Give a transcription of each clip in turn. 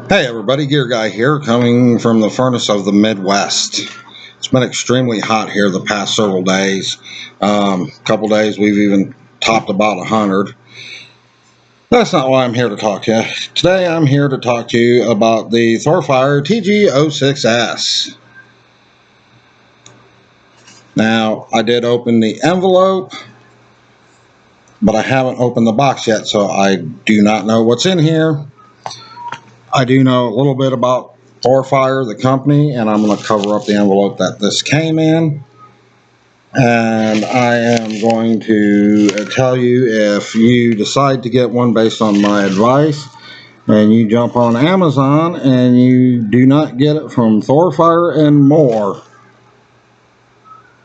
Hey everybody, Gear Guy here, coming from the furnace of the Midwest. It's been extremely hot here the past several days. Couple days we've even topped about 100. That's not why I'm here to talk to you. Today I'm here to talk to you about the ThorFire TG06s. Now, I did open the envelope, but I haven't opened the box yet, so I do not know what's in here. I do know a little bit about ThorFire, the company, and I'm going to cover up the envelope that this came in. And I am going to tell you, if you decide to get one based on my advice, and you jump on Amazon and you do not get it from ThorFire and More,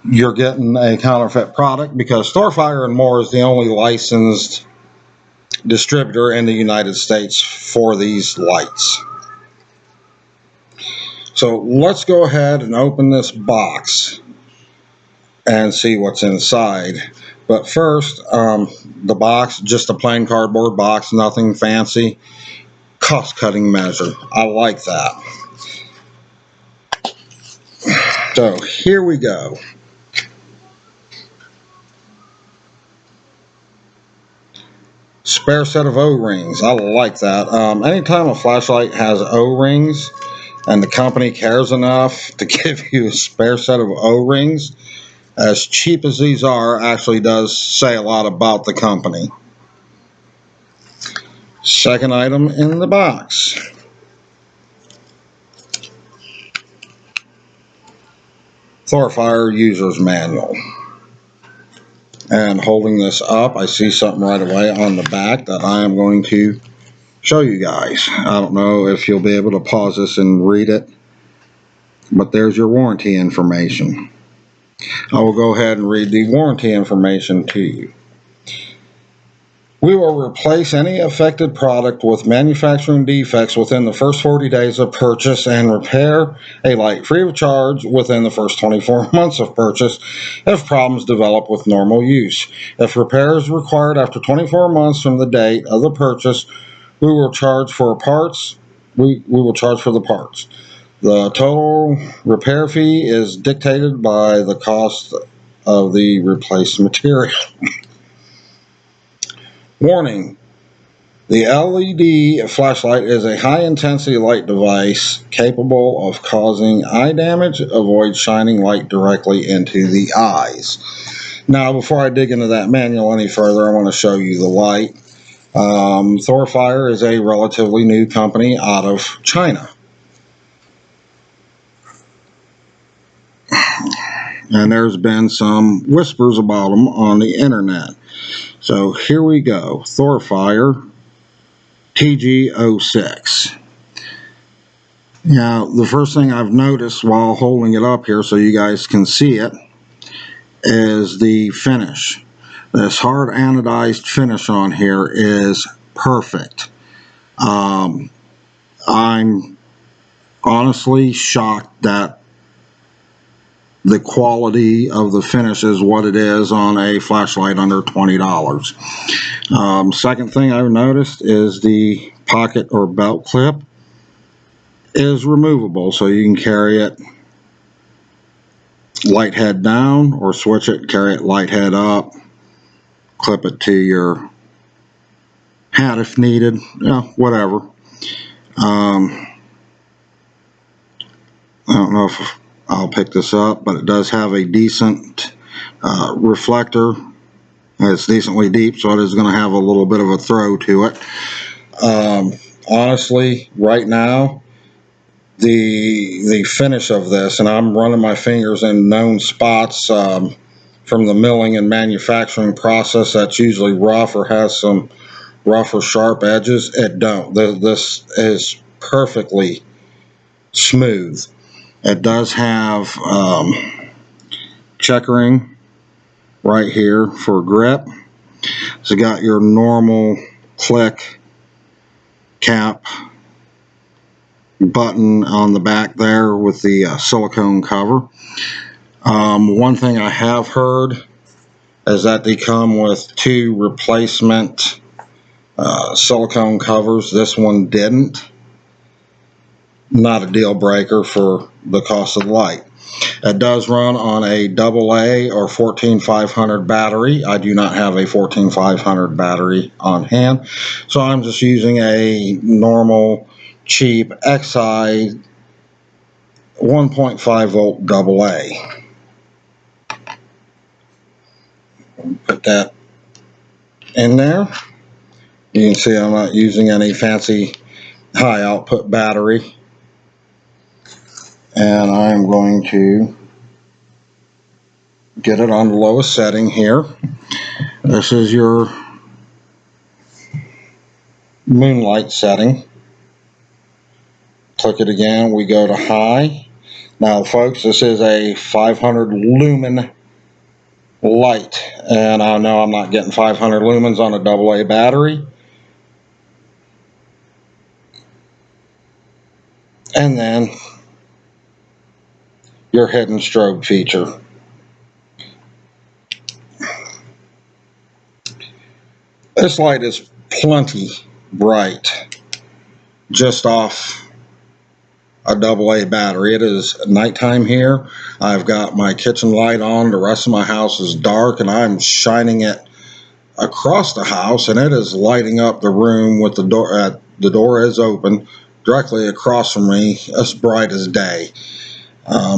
you're getting a counterfeit product, because ThorFire and More is the only licensed distributor in the United States for these lights. So let's go ahead and open this box and see what's inside. But first, the box, just a plain cardboard box, nothing fancy. Cost-cutting measure. I like that. So here we go. Spare set of O-rings. I like that. Anytime a flashlight has O-rings and the company cares enough to give you a spare set of O-rings, as cheap as these are, actually does say a lot about the company. Second item in the box. ThorFire User's Manual. And holding this up, I see something right away on the back that I am going to show you guys. I don't know if you'll be able to pause this and read it, but there's your warranty information. I will go ahead and read the warranty information to you. We will replace any affected product with manufacturing defects within the first 40 days of purchase and repair a light free of charge within the first 24 months of purchase if problems develop with normal use. If repair is required after 24 months from the date of the purchase, we will charge for parts. We will charge for the parts. The total repair fee is dictated by the cost of the replaced material. Warning: the LED flashlight is a high-intensity light device capable of causing eye damage. Avoid shining light directly into the eyes. Now, before I dig into that manual any further, I want to show you the light. ThorFire is a relatively new company out of China. And there's been some whispers about them on the internet. So here we go. ThorFire TG06. Now, the first thing I've noticed while holding it up here so you guys can see it is the finish. This hard anodized finish on here is perfect. I'm honestly shocked that the quality of the finish is what it is on a flashlight under $20. Second thing I've noticed is the pocket or belt clip is removable, so you can carry it light head down or switch it, carry it light head up, clip it to your hat if needed, whatever. I don't know if I'll pick this up, but it does have a decent reflector. It's decently deep, so it is going to have a little bit of a throw to it. Honestly, right now, the finish of this, and I'm running my fingers in known spots from the milling and manufacturing process that's usually rough or has some rough or sharp edges. It don't. This is perfectly smooth. It does have checkering right here for grip. So you got your normal click cap button on the back there with the silicone cover. One thing I have heard is that they come with 2 replacement silicone covers. This one didn't. not a deal breaker for the cost of the light. It does run on a AA or 14500 battery. I do not have a 14500 battery on hand, so I'm just using a normal cheap XI 1.5 volt AA. Put that in there. You can see I'm not using any fancy high output battery. And I'm going to get it on the lowest setting here. This is your moonlight setting. Click it again, we go to high. Now folks, this is a 500 lumen light, and I know I'm not getting 500 lumens on a AA battery. And then your hidden strobe feature. This light is plenty bright just off a AA battery. It is nighttime here. I've got my kitchen light on. The rest of my house is dark, and I'm shining it across the house, and it is lighting up the room with the door. The door is open directly across from me, as bright as day.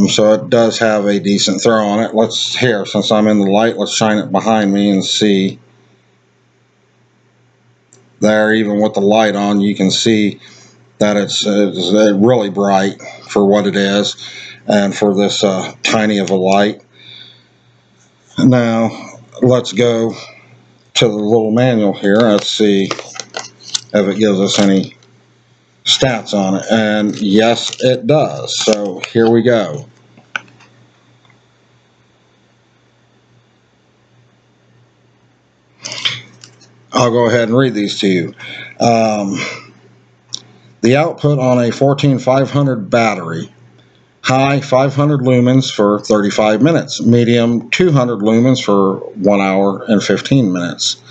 So it does have a decent throw on it. Let's here, since I'm in the light, let's shine it behind me and see. There, even with the light on, you can see that it's really bright for what it is, and for this tiny of a light. Now let's go to the little manual here. Let's see if it gives us any stats on it, and yes, it does. So here we go. I'll go ahead and read these to you. The output on a 14500 battery: high 500 lumens for 35 minutes, medium 200 lumens for 1 hour and 15 minutes,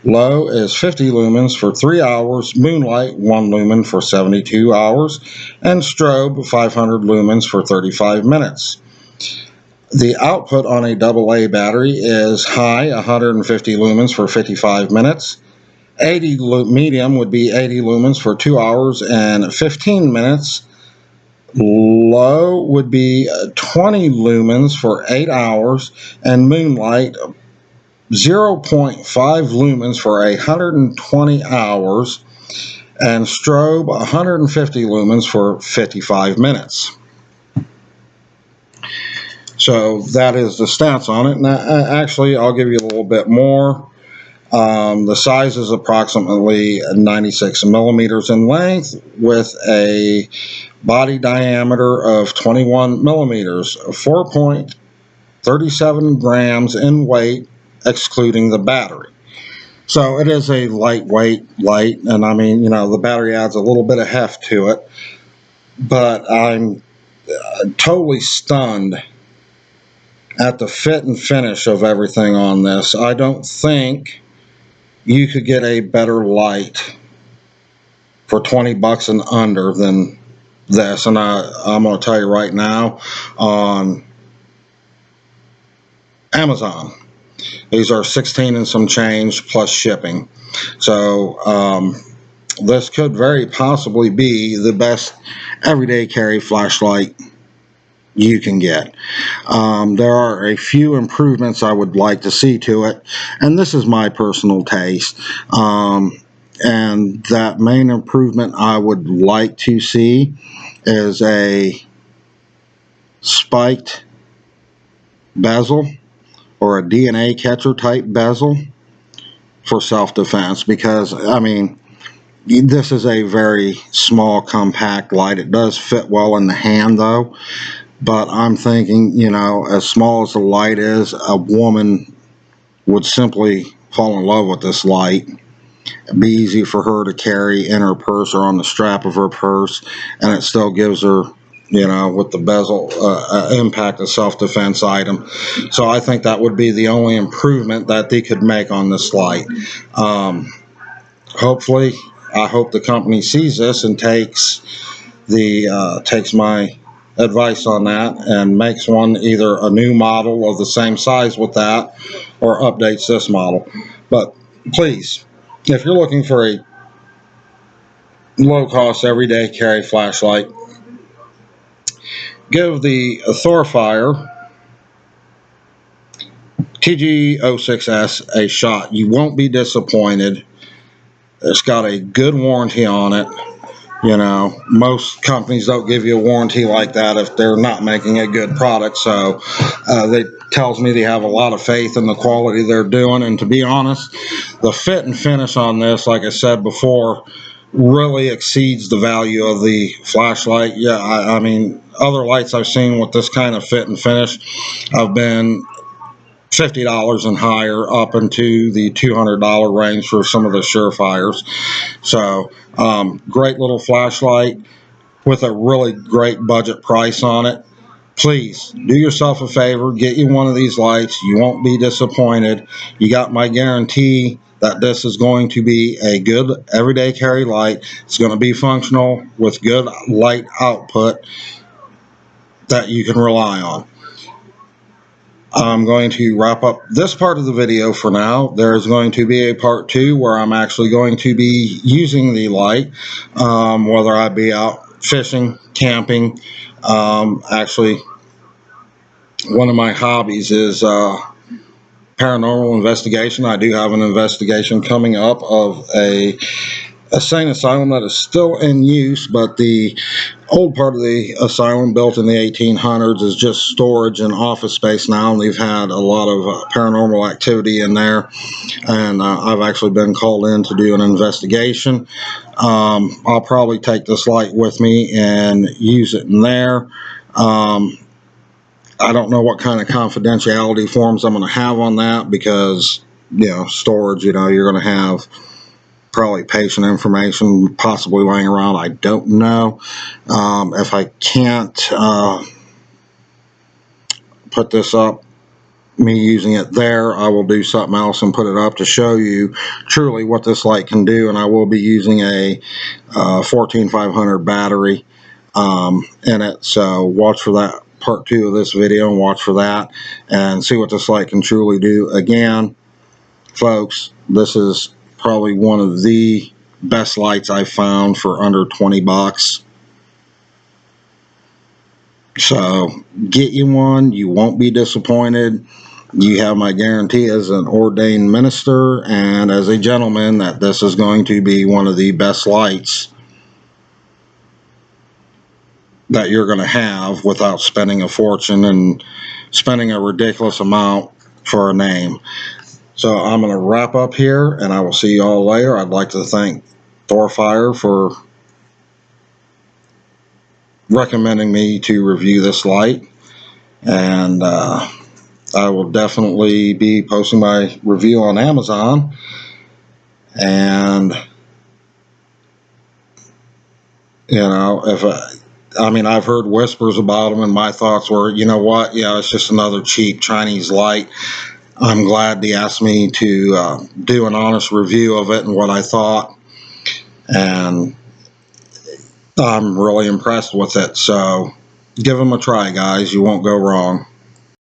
low is 50 lumens for 3 hours, moonlight 1 lumen for 72 hours, and strobe 500 lumens for 35 minutes. The output on a AA battery is high 150 lumens for 55 minutes, 80 medium would be 80 lumens for 2 hours and 15 minutes, low would be 20 lumens for 8 hours, and moonlight 0.5 lumens for 120 hours, and strobe 150 lumens for 55 minutes. So that is the stats on it. Now, actually, I'll give you a little bit more. The size is approximately 96 millimeters in length with a body diameter of 21 millimeters, 4.37 grams in weight, excluding the battery. So it is a lightweight light, and I mean, you know, the battery adds a little bit of heft to it, but I'm totally stunned at the fit and finish of everything on this. I don't think you could get a better light for 20 bucks and under than this. And I'm going to tell you right now, on Amazon, these are 16 and some change plus shipping. So this could very possibly be the best everyday carry flashlight you can get. There are a few improvements I would like to see to it, and this is my personal taste. And that main improvement I would like to see is a spiked bezel or a DNA catcher type bezel for self-defense, because I mean, this is a very small compact light. It does fit well in the hand though, but I'm thinking, you know, as small as the light is, a woman would simply fall in love with this light. It'd be easy for her to carry in her purse or on the strap of her purse, and it still gives her, you know, with the bezel, impact a self-defense item. So I think that would be the only improvement that they could make on this light. Hopefully, I hope the company sees this and takes takes my advice on that and makes one, either a new model of the same size with that, or updates this model. But please, if you're looking for a low cost everyday carry flashlight, give the ThorFire TG06s a shot. You won't be disappointed. It's got a good warranty on it. You know, most companies don't give you a warranty like that if they're not making a good product. So that tells me they have a lot of faith in the quality they're doing. And to be honest, the fit and finish on this, like I said before, really exceeds the value of the flashlight. Yeah, I mean, other lights I've seen with this kind of fit and finish have been $50 and higher, up into the $200 range for some of the Surefires. So great little flashlight with a really great budget price on it. Please do yourself a favor, get you one of these lights. You won't be disappointed. You got my guarantee that this is going to be a good everyday carry light. It's going to be functional with good light output that you can rely on. I'm going to wrap up this part of the video for now. There's going to be a part 2 where I'm actually going to be using the light, whether I be out fishing, camping. Actually, one of my hobbies is paranormal investigation. I do have an investigation coming up of a insane asylum that is still in use, but the old part of the asylum, built in the 1800s, is just storage and office space now, and they've had a lot of paranormal activity in there, and I've actually been called in to do an investigation. I'll probably take this light with me and use it in there. I don't know what kind of confidentiality forms I'm going to have on that, because, you know, storage, you know, you're going to have probably patient information possibly laying around. I don't know. If I can't put this up, me using it there, I will do something else and put it up to show you truly what this light can do. And I will be using a 14500 battery in it. So watch for that part 2 of this video, and watch for that and see what this light can truly do. Again, folks, this is probably one of the best lights I've found for under 20 bucks. So get you one. You won't be disappointed. You have my guarantee as an ordained minister and as a gentleman that this is going to be one of the best lights that you're going to have without spending a fortune and spending a ridiculous amount for a name. So I'm going to wrap up here, and I will see you all later. I'd like to thank ThorFire for recommending me to review this light, and I will definitely be posting my review on Amazon. And you know, if I mean, I've heard whispers about them, and my thoughts were, you know what, yeah, it's just another cheap Chinese light. I'm glad they asked me to do an honest review of it and what I thought, and I'm really impressed with it. So give them a try, guys. You won't go wrong.